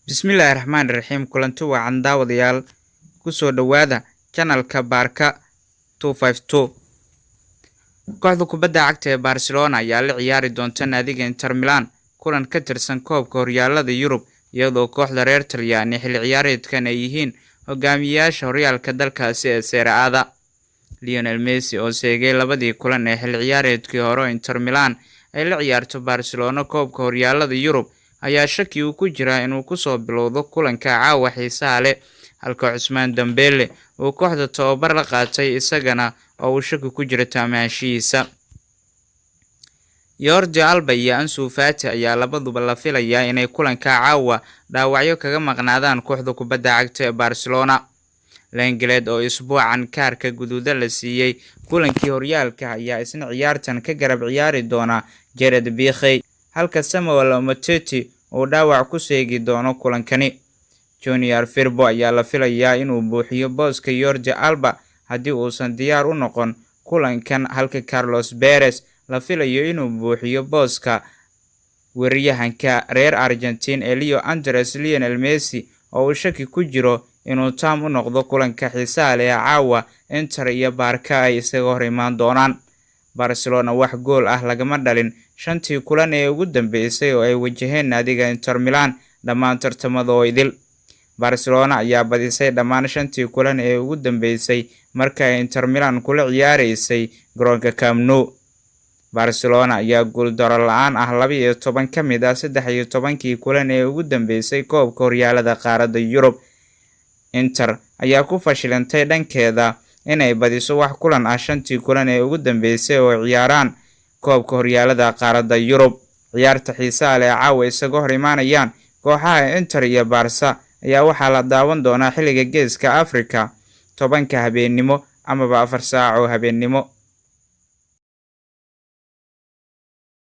Bismillahirrahmanirrahiim. Kulanti wacan daawadayaal kusoo dhawaada channelka Barca 252. Kooxda kubadda cagta ee Barcelona ayaa la ciyaari doonta naadiga Inter Milan kulan ka tirsan koobka horyaalada Yurub iyadoo kooxda reer Talyaani xilli ciyaareedkan ay yihiin hogaamiyayaasha horyaalka dalkaasi ee Serie A. Lionel Messi oo seegay labadii kulan ee xilli ciyaareedkii hore Inter Milan ay la ciyaarto Barcelona koobka horyaalada Yurub ayaa shaki uu ku jira inuu ku soo bilowdo kulanka caawa xiisaha leh halka Ousmane Dembele uu kooxda tababar la qaatay isagana oo uu shaki ku jira taamaanshihiisa. Jordi Alba iyo Ansu Fati ayaa labaduba la filayaa inay kulanka caawa dhaawacyo kaga maqnaadaan kooxda kubadda cagta ee Barcelona. Lenglet oo isbuucan kaarka guduudan la siiyay kulankii horyaalka ayaa isna ciyaartan ka garab ciyaari doona Gerard Piqué halka Samuel Umtiti uu dhaawac ku seegi doono kulankani. Junior Firpo ayaa la filayaa inuu buuxiyo booska Jordi Alba haddii uusan diyaar u noqon kulankan halka Carlos Perez la filayo inuu buuxiyo booska weeraryahanka reer Argentine Leo Andres Lionel Messi oo uu shaki ku jiro inuu taam u noqdo kulanka xiisaha leh caawa Inter iyo Barca ay isaga hor imaan doonaan. Barcelona wax gool ah lagama dhalin shantii kulan ee ugu dambeysay oo ay wajaheen naadiga Inter Milan dhammaan tartamada idil. Barcelona ayaa badisay dhammaan shantii kulan ee ugu dambeysay marka ay Inter Milan kula ciyaareysay garoonka Camp Nou. Barcelona ayaa gool daro la'aan ah 12 ka mid ah 13 kulan ee ugu dambeysay koobka horyaalada qaaradda Yurub. Inter ayaa ku fashilantay dhankeeda inay badiso wax kulan ah shantii kulan ee ugu dambeysay oo ciyaaraan koobka horyaalada qaaradda Yurub. Ciyaarta xiisaha leh caawa isaga hor imaanayaan kooxaha Inter iyo Barca ayaa waxaa la daawan doonaa xilliga Geeska Afrika 10 habeenimo ama 4 saac oo habeenimo.